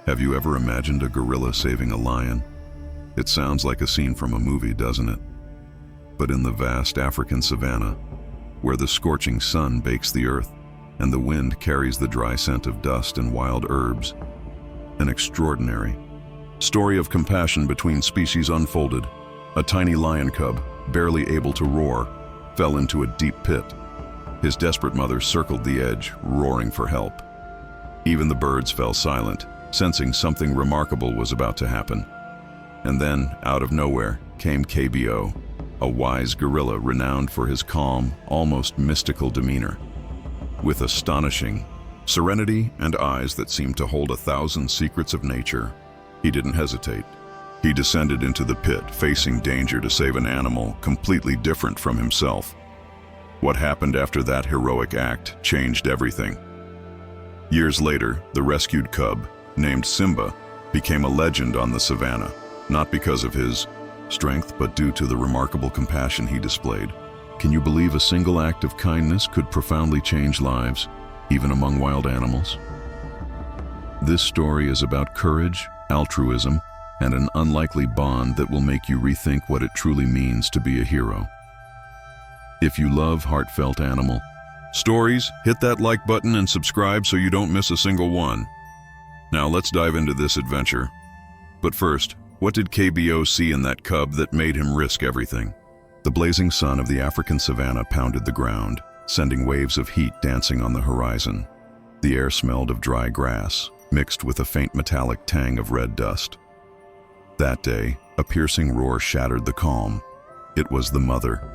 Have you ever imagined a gorilla saving a lion? It sounds like a scene from a movie, doesn't it? But in the vast African savannah, where the scorching sun bakes the earth and the wind carries the dry scent of dust and wild herbs, an extraordinary story of compassion between species unfolded. A tiny lion cub, barely able to roar, fell into a deep pit. His desperate mother circled the edge, roaring for help. Even the birds fell silent, sensing something remarkable was about to happen. And then, out of nowhere, came KBO, a wise gorilla renowned for his calm, almost mystical demeanor. With astonishing serenity and eyes that seemed to hold 1,000 secrets of nature, he didn't hesitate. He descended into the pit, facing danger to save an animal completely different from himself. What happened after that heroic act changed everything. Years later, the rescued cub, named Simba, became a legend on the savannah, not because of his strength, but due to the remarkable compassion he displayed. Can you believe a single act of kindness could profoundly change lives, even among wild animals? This story is about courage, altruism, and an unlikely bond that will make you rethink what it truly means to be a hero. If you love heartfelt animal stories, hit that like button and subscribe so you don't miss a single one. Now let's dive into this adventure. But first, what did KBO see in that cub that made him risk everything? The blazing sun of the African savannah pounded the ground, sending waves of heat dancing on the horizon. The air smelled of dry grass, mixed with a faint metallic tang of red dust. That day, a piercing roar shattered the calm. It was the mother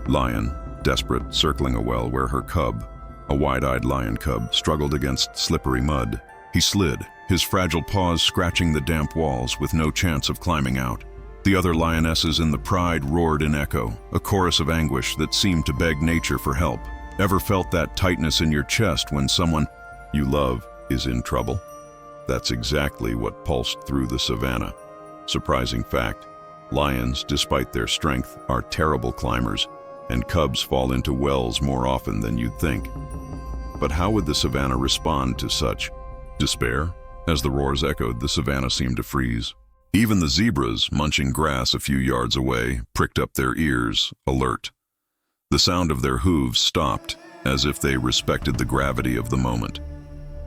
lion, desperate, circling a well where her cub, a wide-eyed lion cub, struggled against slippery mud. He slid, his fragile paws scratching the damp walls with no chance of climbing out. The other lionesses in the pride roared in echo, a chorus of anguish that seemed to beg nature for help. Ever felt that tightness in your chest when someone you love is in trouble? That's exactly what pulsed through the savannah. Surprising fact, lions, despite their strength, are terrible climbers, and cubs fall into wells more often than you'd think. But how would the savannah respond to such despair? As the roars echoed, the savannah seemed to freeze. Even the zebras, munching grass a few yards away, pricked up their ears, alert. The sound of their hooves stopped, as if they respected the gravity of the moment.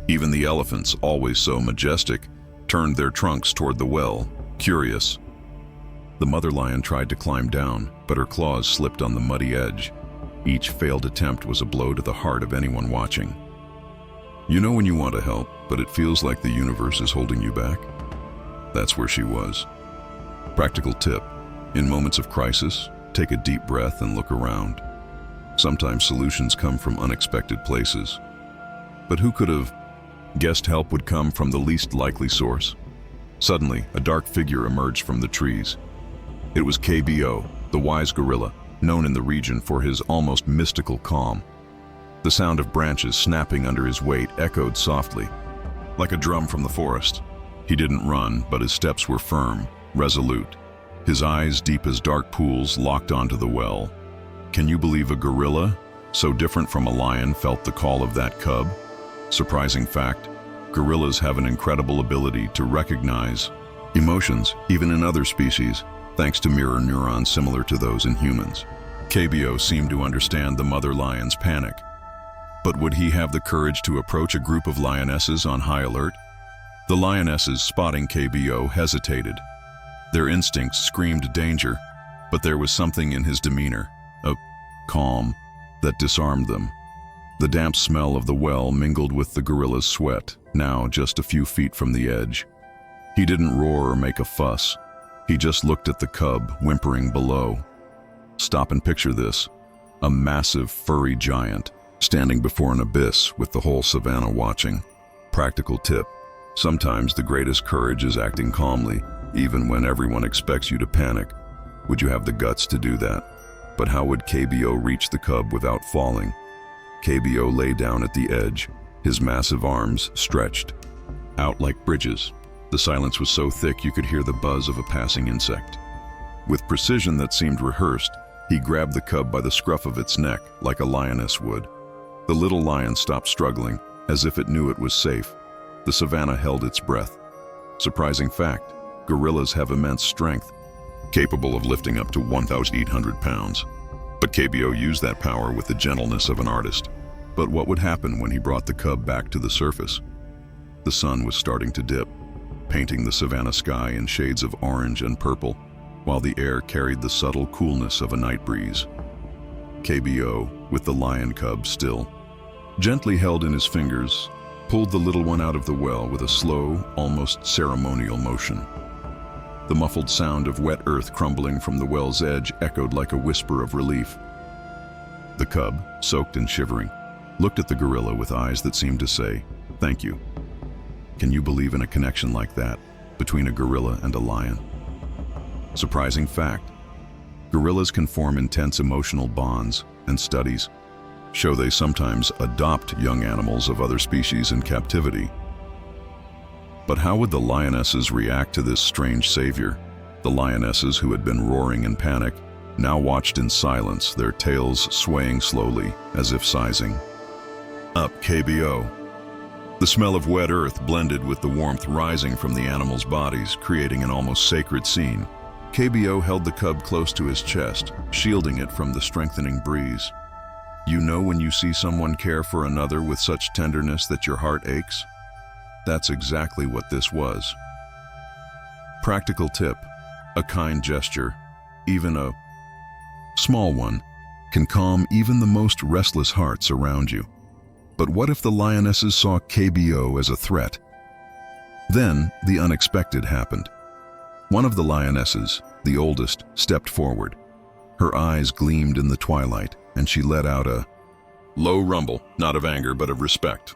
Even the elephants, always so majestic, turned their trunks toward the well, curious. The mother lion tried to climb down, but her claws slipped on the muddy edge. Each failed attempt was a blow to the heart of anyone watching. You know when you want to help, but it feels like the universe is holding you back? That's where she was. Practical tip: in moments of crisis, take a deep breath and look around. Sometimes solutions come from unexpected places. But who could have guessed help would come from the least likely source? Suddenly, a dark figure emerged from the trees. It was KBO, the wise gorilla, known in the region for his almost mystical calm. The sound of branches snapping under his weight echoed softly, like a drum from the forest. He didn't run, but his steps were firm, resolute. His eyes, deep as dark pools, locked onto the well. Can you believe a gorilla, so different from a lion, felt the call of that cub? Surprising fact, gorillas have an incredible ability to recognize emotions, even in other species, thanks to mirror neurons similar to those in humans. KBO seemed to understand the mother lion's panic. But would he have the courage to approach a group of lionesses on high alert? The lionesses, spotting KBO, hesitated. Their instincts screamed danger, but there was something in his demeanor, a calm, that disarmed them. The damp smell of the well mingled with the gorilla's sweat, now just a few feet from the edge. He didn't roar or make a fuss. He just looked at the cub, whimpering below. Stop and picture this: a massive, furry giant, standing before an abyss with the whole savannah watching. Practical tip: sometimes the greatest courage is acting calmly, even when everyone expects you to panic. Would you have the guts to do that? But how would KBO reach the cub without falling? KBO lay down at the edge, his massive arms stretched out like bridges. The silence was so thick you could hear the buzz of a passing insect. With precision that seemed rehearsed, he grabbed the cub by the scruff of its neck, like a lioness would. The little lion stopped struggling, as if it knew it was safe. The savannah held its breath, Surprising fact, gorillas have immense strength, capable of lifting up to 1,800 pounds. But KBO used that power with the gentleness of an artist. But what would happen when he brought the cub back to the surface? The sun was starting to dip, painting the savanna sky in shades of orange and purple, while the air carried the subtle coolness of a night breeze. KBO, with the lion cub still, gently held in his fingers, pulled the little one out of the well with a slow, almost ceremonial motion. The muffled sound of wet earth crumbling from the well's edge echoed like a whisper of relief. The cub, soaked and shivering, looked at the gorilla with eyes that seemed to say, "Thank you." Can you believe in a connection like that between a gorilla and a lion? Surprising fact, gorillas can form intense emotional bonds, and studies show they sometimes adopt young animals of other species in captivity. But how would the lionesses react to this strange savior? The lionesses, who had been roaring in panic, now watched in silence, their tails swaying slowly, as if sizing up KBO. The smell of wet earth blended with the warmth rising from the animals' bodies, creating an almost sacred scene. KBO held the cub close to his chest, shielding it from the strengthening breeze. You know when you see someone care for another with such tenderness that your heart aches? That's exactly what this was. Practical tip: a kind gesture, even a small one, can calm even the most restless hearts around you. But what if the lionesses saw KBO as a threat? Then the unexpected happened. One of the lionesses, the oldest, stepped forward. Her eyes gleamed in the twilight, and she let out a low rumble, not of anger but of respect.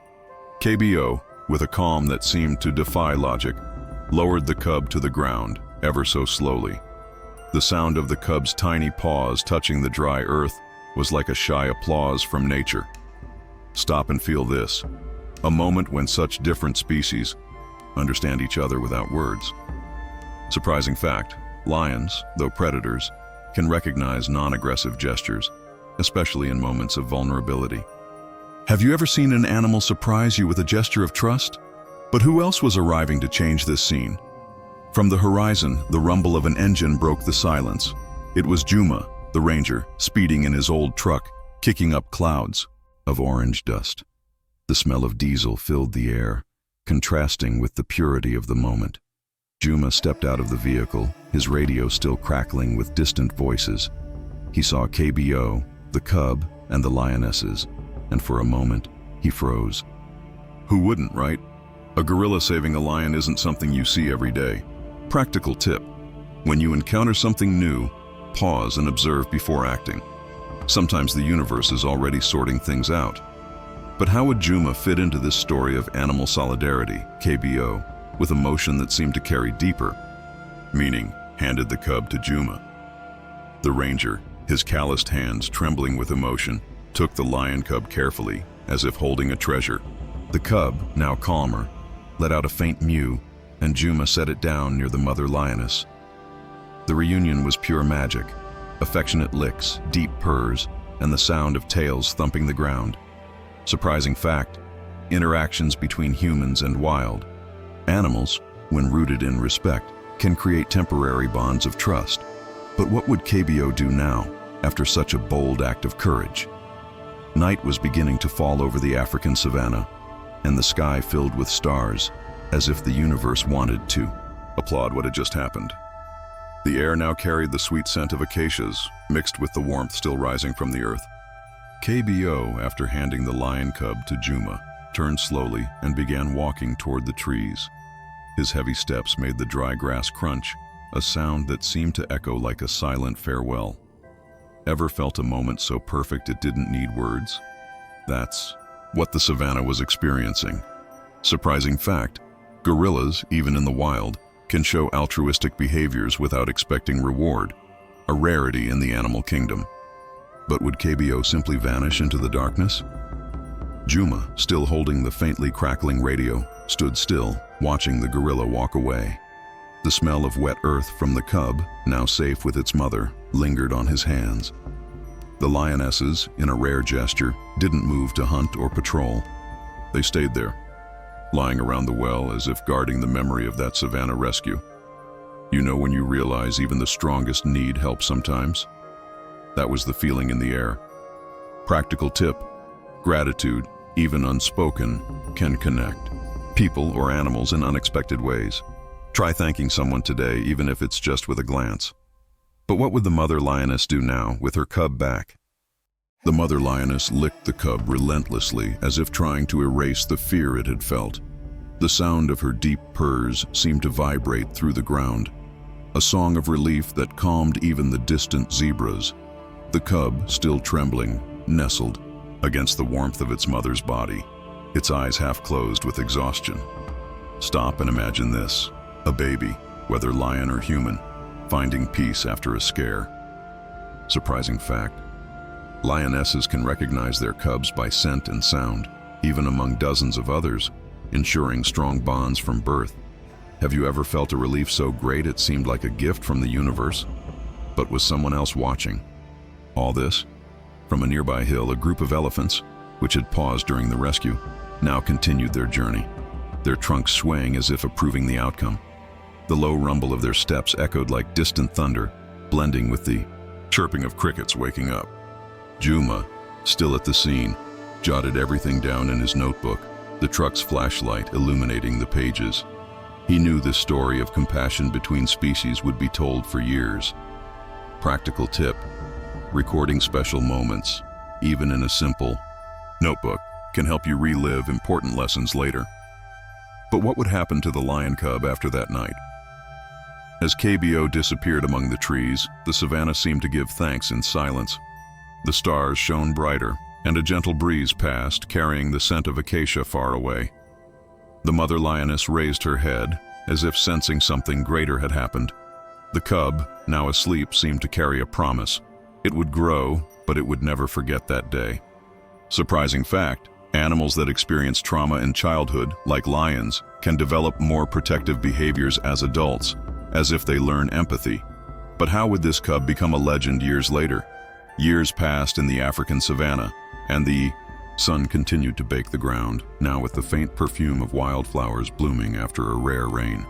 KBO, with a calm that seemed to defy logic, lowered the cub to the ground, ever so slowly. The sound of the cub's tiny paws touching the dry earth was like a shy applause from nature. Stop and feel this, a moment when such different species understand each other without words. Surprising fact, lions, though predators, can recognize non-aggressive gestures, especially in moments of vulnerability. Have you ever seen an animal surprise you with a gesture of trust? But who else was arriving to change this scene? From the horizon, the rumble of an engine broke the silence. It was Juma, the ranger, speeding in his old truck, kicking up clouds of orange dust. The smell of diesel filled the air, contrasting with the purity of the moment. Juma stepped out of the vehicle, his radio still crackling with distant voices. He saw KBO, the cub, and the lionesses, and for a moment, he froze. Who wouldn't, right? A gorilla saving a lion isn't something you see every day. Practical tip: when you encounter something new, pause and observe before acting. Sometimes the universe is already sorting things out. But how would Juma fit into this story of animal solidarity, KBO, with emotion that seemed to carry deeper meaning, handed the cub to Juma. The ranger, his calloused hands trembling with emotion, took the lion cub carefully, as if holding a treasure. The cub, now calmer, let out a faint mew, and Juma set it down near the mother lioness. The reunion was pure magic: affectionate licks, deep purrs, and the sound of tails thumping the ground. Surprising fact: interactions between humans and wild animals, when rooted in respect, can create temporary bonds of trust. But what would KBO do now, after such a bold act of courage? Night was beginning to fall over the African savannah, and the sky filled with stars, as if the universe wanted to applaud what had just happened. The air now carried the sweet scent of acacias, mixed with the warmth still rising from the earth. KBO, after handing the lion cub to Juma, turned slowly and began walking toward the trees. His heavy steps made the dry grass crunch, a sound that seemed to echo like a silent farewell. Ever felt a moment so perfect it didn't need words? That's what the savannah was experiencing. Surprising fact: gorillas, even in the wild, can show altruistic behaviors without expecting reward, a rarity in the animal kingdom. But would KBO simply vanish into the darkness? Juma, still holding the faintly crackling radio, stood still, watching the gorilla walk away. The smell of wet earth from the cub, now safe with its mother, lingered on his hands. The lionesses, in a rare gesture, didn't move to hunt or patrol. They stayed there, lying around the well as if guarding the memory of that savannah rescue. You know when you realize even the strongest need help sometimes? That was the feeling in the air. Practical tip: gratitude, even unspoken, can connect people or animals in unexpected ways. Try thanking someone today, even if it's just with a glance. But what would the mother lioness do now, with her cub back? The mother lioness licked the cub relentlessly, as if trying to erase the fear it had felt. The sound of her deep purrs seemed to vibrate through the ground, a song of relief that calmed even the distant zebras. The cub, still trembling, nestled against the warmth of its mother's body, its eyes half closed with exhaustion. Stop and imagine this: a baby, whether lion or human, finding peace after a scare. Surprising fact: lionesses can recognize their cubs by scent and sound, even among dozens of others, ensuring strong bonds from birth. Have you ever felt a relief so great it seemed like a gift from the universe? But was someone else watching? All this? From a nearby hill, a group of elephants, which had paused during the rescue, now continued their journey, their trunks swaying as if approving the outcome. The low rumble of their steps echoed like distant thunder, blending with the chirping of crickets waking up. Juma, still at the scene, jotted everything down in his notebook, the truck's flashlight illuminating the pages. He knew this story of compassion between species would be told for years. Practical tip: recording special moments, even in a simple notebook, can help you relive important lessons later. But what would happen to the lion cub after that night? As KBO disappeared among the trees, the savannah seemed to give thanks in silence. The stars shone brighter, and a gentle breeze passed, carrying the scent of acacia far away. The mother lioness raised her head, as if sensing something greater had happened. The cub, now asleep, seemed to carry a promise. It would grow, but it would never forget that day. Surprising fact: animals that experience trauma in childhood, like lions, can develop more protective behaviors as adults, as if they learn empathy. But how would this cub become a legend years later? Years passed in the African savannah, and the sun continued to bake the ground, now with the faint perfume of wildflowers blooming after a rare rain.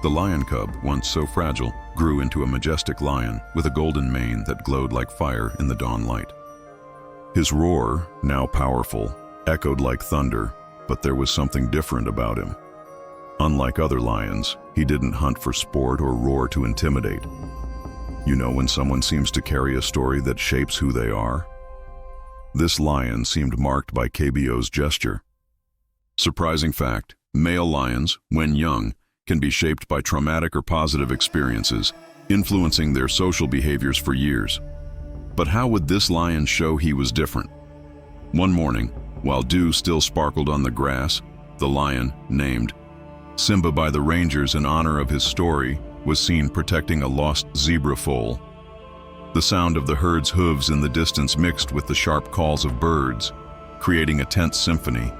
The lion cub, once so fragile, grew into a majestic lion with a golden mane that glowed like fire in the dawn light. His roar, now powerful, echoed like thunder, but there was something different about him. Unlike other lions, he didn't hunt for sport or roar to intimidate. You know when someone seems to carry a story that shapes who they are? This lion seemed marked by KBO's gesture. Surprising fact: male lions, when young, can be shaped by traumatic or positive experiences, influencing their social behaviors for years. But how would this lion show he was different? One morning, while dew still sparkled on the grass, the lion, named Simba by the rangers in honor of his story, was seen protecting a lost zebra foal. The sound of the herd's hooves in the distance mixed with the sharp calls of birds, creating a tense symphony.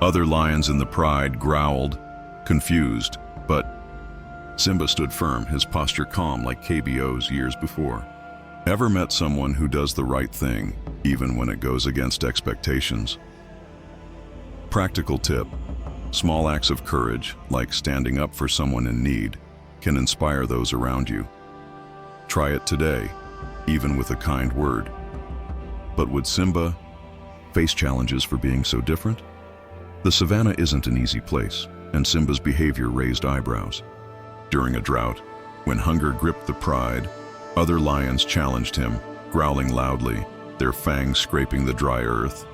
Other lions in the pride growled, confused, but Simba stood firm, his posture calm like KBO's years before. Ever met someone who does the right thing, even when it goes against expectations? Practical tip: small acts of courage, like standing up for someone in need, can inspire those around you. Try it today, even with a kind word. But would Simba face challenges for being so different? The savannah isn't an easy place, and Simba's behavior raised eyebrows. During a drought, when hunger gripped the pride, other lions challenged him, growling loudly, their fangs scraping the dry earth.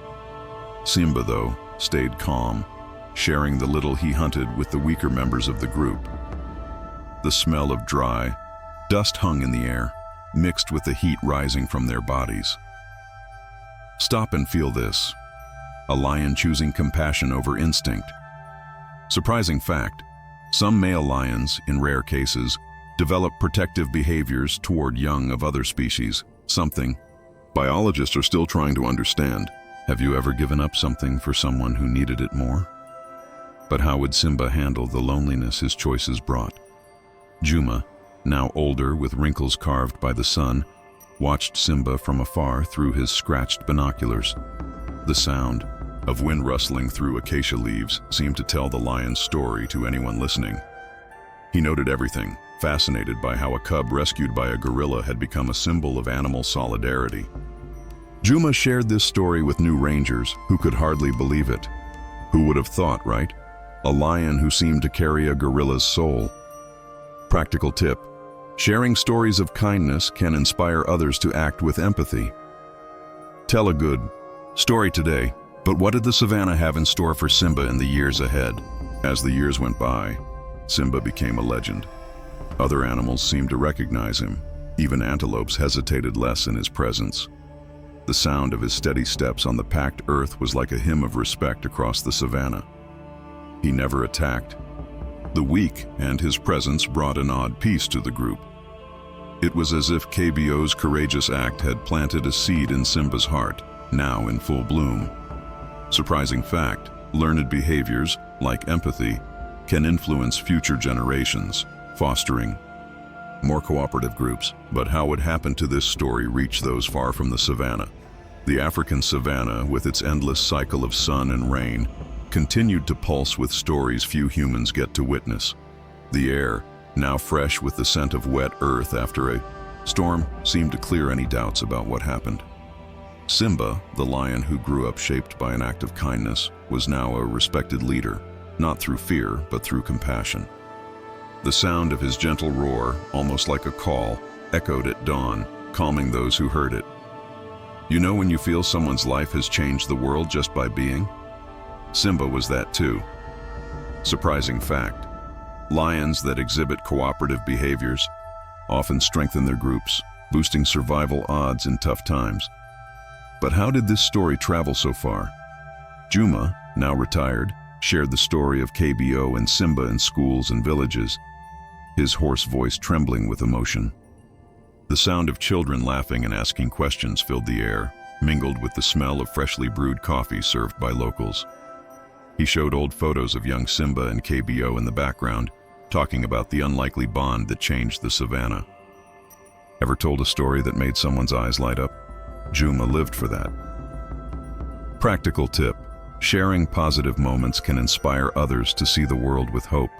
Simba, though, stayed calm, sharing the little he hunted with the weaker members of the group. The smell of dry dust hung in the air, mixed with the heat rising from their bodies. Stop and feel this: a lion choosing compassion over instinct. Surprising fact: some male lions, in rare cases, develop protective behaviors toward young of other species, something biologists are still trying to understand. Have you ever given up something for someone who needed it more? But how would Simba handle the loneliness his choices brought? Juma, now older with wrinkles carved by the sun, watched Simba from afar through his scratched binoculars. The sound, of wind rustling through acacia leaves seemed to tell the lion's story to anyone listening. He noted everything, fascinated by how a cub rescued by a gorilla had become a symbol of animal solidarity. Juma shared this story with new rangers who could hardly believe it. Who would have thought, right? A lion who seemed to carry a gorilla's soul. Practical tip: sharing stories of kindness can inspire others to act with empathy. Tell a good story today, but what did the savannah have in store for Simba in the years ahead? As the years went by, Simba became a legend. Other animals seemed to recognize him. Even antelopes hesitated less in his presence. The sound of his steady steps on the packed earth was like a hymn of respect across the savannah. He never attacked the weak, and his presence brought an odd peace to the group. It was as if KBO's courageous act had planted a seed in Simba's heart, now in full bloom. Surprising fact: learned behaviors, like empathy, can influence future generations, fostering more cooperative groups. But how would happen to this story reach those far from the savannah? The African savannah, with its endless cycle of sun and rain, continued to pulse with stories few humans get to witness. The air, now fresh with the scent of wet earth after a storm, seemed to clear any doubts about what happened. Simba, the lion who grew up shaped by an act of kindness, was now a respected leader, not through fear, but through compassion. The sound of his gentle roar, almost like a call, echoed at dawn, calming those who heard it. You know when you feel someone's life has changed the world just by being? Simba was that too. Surprising fact: lions that exhibit cooperative behaviors often strengthen their groups, boosting survival odds in tough times. But how did this story travel so far? Juma, now retired, shared the story of KBO and Simba in schools and villages, his hoarse voice trembling with emotion. The sound of children laughing and asking questions filled the air, mingled with the smell of freshly brewed coffee served by locals. He showed old photos of young Simba and KBO in the background, talking about the unlikely bond that changed the savannah. Ever told a story that made someone's eyes light up? Juma lived for that. Practical tip: sharing positive moments can inspire others to see the world with hope.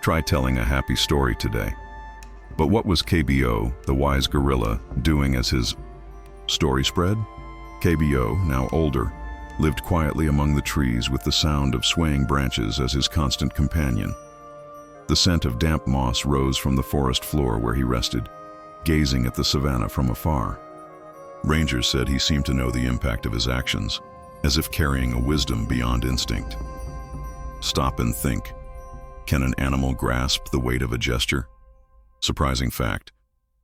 Try telling a happy story today. But what was KBO, the wise gorilla, doing as his story spread? KBO, now older, lived quietly among the trees with the sound of swaying branches as his constant companion. The scent of damp moss rose from the forest floor where he rested, gazing at the savannah from afar. Rangers said he seemed to know the impact of his actions, as if carrying a wisdom beyond instinct. Stop and think. Can an animal grasp the weight of a gesture? Surprising fact: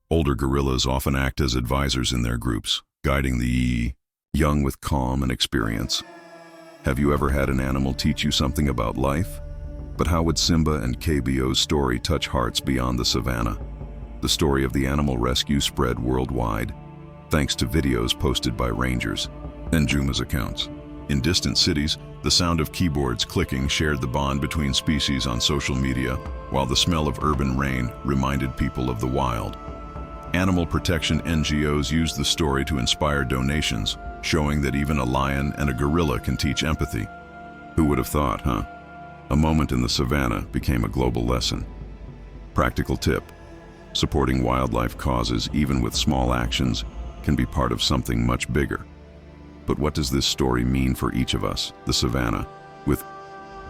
older gorillas often act as advisors in their groups, guiding the young with calm and experience. Have you ever had an animal teach you something about life? But how would Simba and KBO's story touch hearts beyond the savannah? The story of the animal rescue spread worldwide, thanks to videos posted by rangers and Juma's accounts. In distant cities, the sound of keyboards clicking shared the bond between species on social media, while the smell of urban rain reminded people of the wild. Animal protection NGOs used the story to inspire donations, showing that even a lion and a gorilla can teach empathy. Who would have thought, huh? A moment in the savannah became a global lesson. Practical tip: supporting wildlife causes, even with small actions, can be part of something much bigger. But what does this story mean for each of us? The savannah, with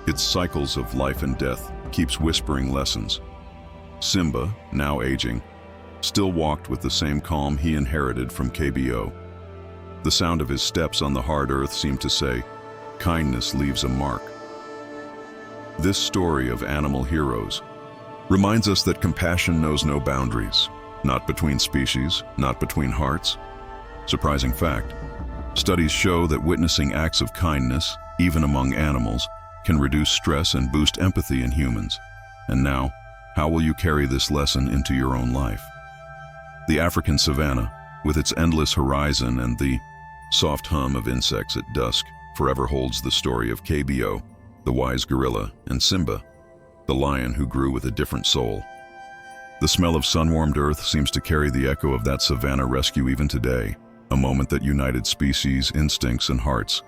its cycles of life and death, keeps whispering lessons. Simba, now aging, still walked with the same calm he inherited from KBO. The sound of his steps on the hard earth seemed to say, kindness leaves a mark. This story of animal heroes reminds us that compassion knows no boundaries, not between species, not between hearts. Surprising fact: studies show that witnessing acts of kindness, even among animals, can reduce stress and boost empathy in humans. And now, how will you carry this lesson into your own life? The African savannah, with its endless horizon and the soft hum of insects at dusk, forever holds the story of KBO, the wise gorilla, and Simba, the lion who grew with a different soul. The smell of sun-warmed earth seems to carry the echo of that savannah rescue even today, a moment that united species, instincts, and hearts.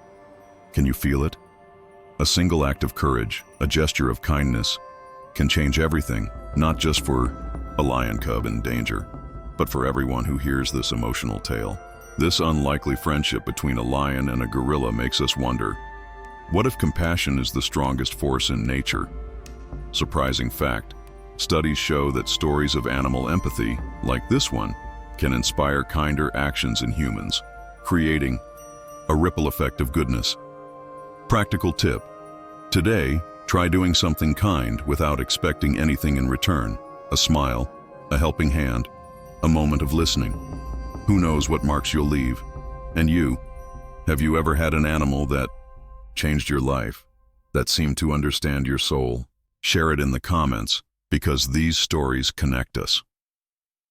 Can you feel it? A single act of courage, a gesture of kindness, can change everything, not just for a lion cub in danger, but for everyone who hears this emotional tale. This unlikely friendship between a lion and a gorilla makes us wonder, what if compassion is the strongest force in nature? Surprising fact, studies show that stories of animal empathy, like this one, can inspire kinder actions in humans, creating a ripple effect of goodness. Practical tip. Today, try doing something kind without expecting anything in return. A smile, a helping hand, a moment of listening. Who knows what marks you'll leave? And you, have you ever had an animal that changed your life, that seemed to understand your soul? Share it in the comments, because these stories connect us.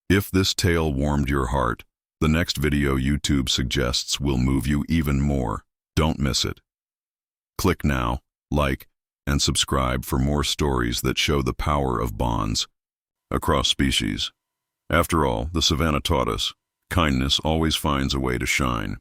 If this tale warmed your heart, the next video YouTube suggests will move you even more. Don't miss it. Click now, like, and subscribe for more stories that show the power of bonds across species. After all, the savannah taught us, kindness always finds a way to shine.